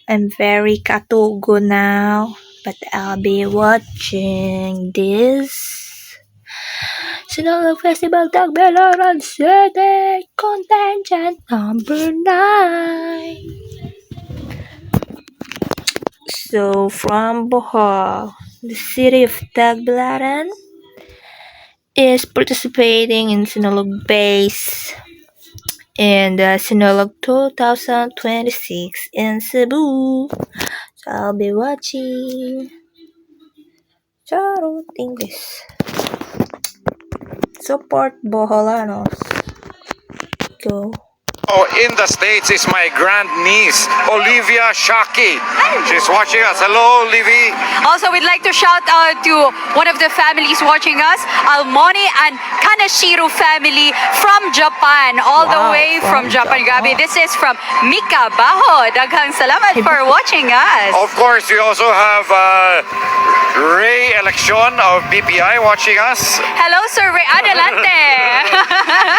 I'm very katugo now, but I'll be watching this Sinulog Festival Tagbilaran City Contingent number 9. So from Bohol, the city of Tagbilaran is participating in Sinulog Base in the Sinulog 2026 in Cebu. So I'll be watching Charot English. Support Boholanos. Go. Oh, in the States is my grandniece, Olivia Shaki. She's watching us. Hello, Olivia. Also, we'd like to shout out to one of the families watching us, Almoni and Kanashiro family from Japan, all the way from Japan. Grabe, this is from Mika Baho. Daghang salamat for watching us. Of course, we also have Ray Election of BPI watching us. Hello, Sir Ray. Adelante.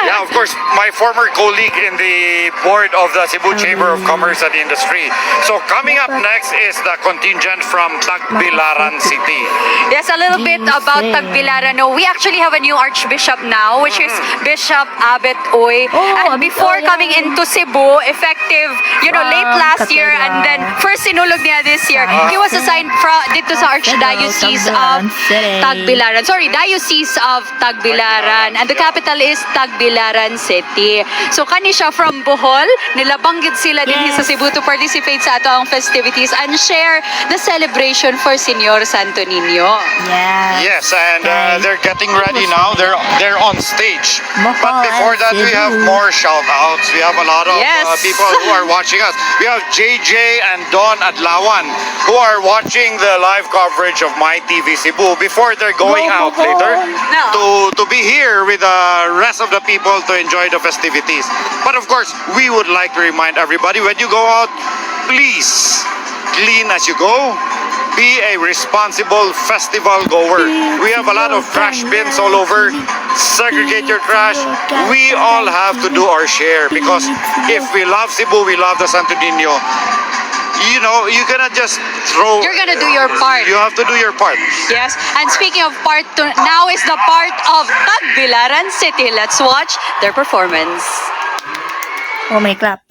Yeah, of course, my former colleague in the board of the Cebu Chamber of Commerce and Industry. So coming up next is the contingent from Tagbilaran City. Yes, a little bit about Tagbilaran. No, we actually have a new archbishop now, which is Bishop Abet Oy. And before coming into Cebu, effective, late last year, and then first sinulog niya this year, he was assigned dito sa Archdiocese of Tagbilaran. Sorry, Diocese of Tagbilaran. And the capital is Tagbilaran City. So kani siya from Bohol, nilabanggit sila din sa Cebu to participate sa ato ang festivities and share the celebration for Señor Santo Niño. Yes, and they're getting ready now. They're on stage. But before that, we have more shout-outs. We have a lot of people who are watching us. We have JJ and Don Adlawan who are watching the live coverage of My TV Cebu before they're going out later to be here with the rest of the people to enjoy the festivities. But of course, we would like to remind everybody, when you go out, please clean as you go. Be a responsible festival goer. We have a lot of trash bins all over. Segregate your trash. We all have to do our share, because if we love Cebu, we love the Santo Niño. You cannot just throw. You're gonna do your part. You have to do your part. Yes. And speaking of part, now is the part of Tagbilaran City. Let's watch their performance. Oh, may clap.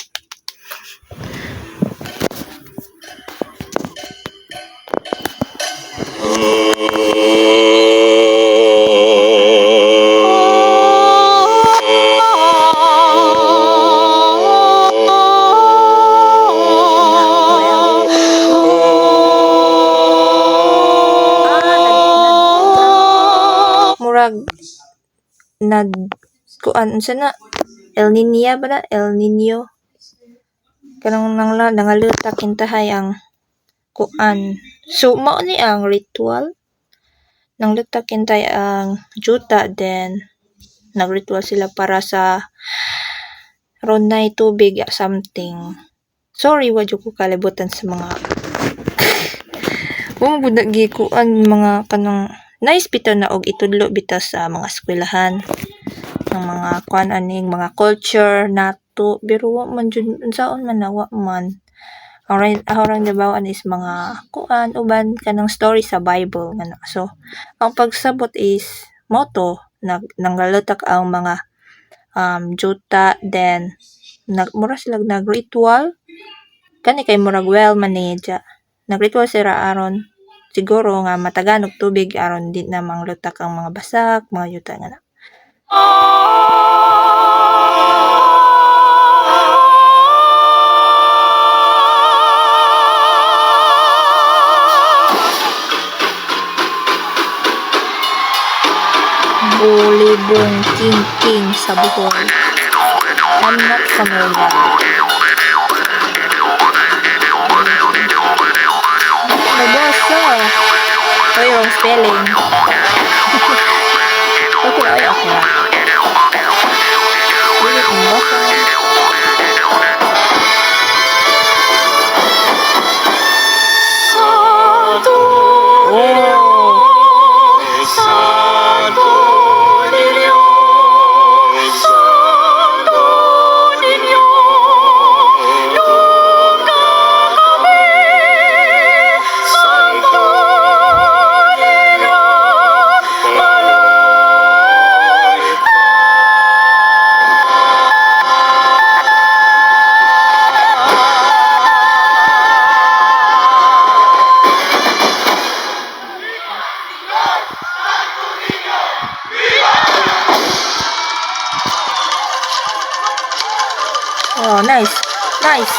Kuan sana El Niño ba na? El Niño kanang nangalutak kintahay ang kuan. So mao ni ang ritual nang lutak kintay ang juta, then nagritual sila para sa ronay tubig something. Sorry, wadyo ko kalibutan sa mga budag kuan mga kanang nice bitaw na og itudlo bitaw sa mga eskwelahan ng mga kuan aning mga culture nato, pero wa man jud unsaon man nawa man. Ang dabawaan is mga kuan uban kanang story sa Bible ngano. So ang pagsabot is moto nanggalutak ang mga juta, then mura sila nagritual kani kay murag well manedya. Nagritual sila aron siguro nga matagan og tubig aron di na manglutak ang mga basak, mga yuta nga. Bulibong king sa Bohol. I'm not familiar. Naboso. Oy, wrong spelling. Okay. Dili ko maboso. nice. Nice.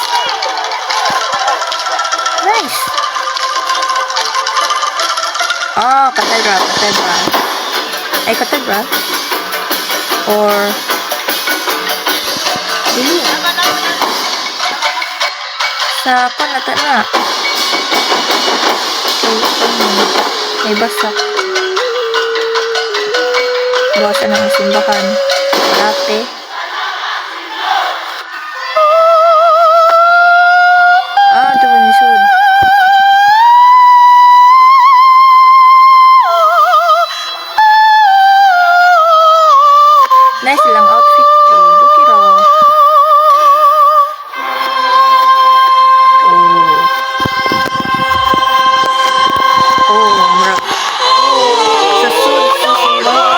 Nice. Ah, cathedral. Ay, cathedral. Or dili. Sa panata na. May basak. Bawasan ang simbahan. Dati. Ah, ito ba nisod? Nice lang outfit ko. Duki raw. Murag. Sa sud sa simbahan.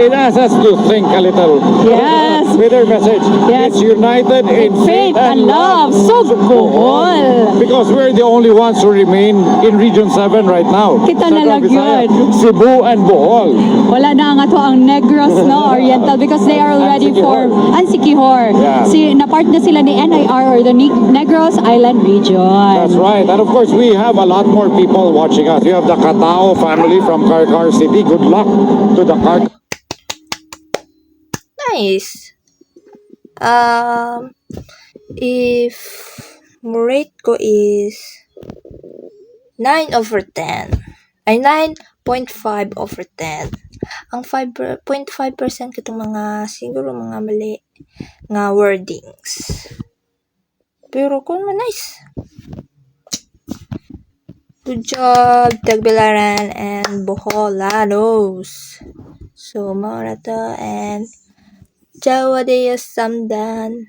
it asks us to think a little. Yes. With our message. Yes. It's united in Faith and love. Sugbohol. Because we're the only ones who remain in Region 7 right now. Kita na lang Visayas, yun. Cebu and Bohol. Wala na nga to ang Negros, no? Oriental, because they are already for Ansikihor. Yeah. Na-part na sila ni NIR or the Negros Island Region. That's right. And of course, we have a lot more people watching us. We have the Katao family from Karkar City. Good luck to the Karkar. Nice. If rate ko is 9/10. Ay, 9.5/10. ang 0.5% kitong mga siguro mga mali nga wordings. Pero kung nice. Good job, Tagbilaran and Boholanos. So, mao na to and Jawa Deya Samdan.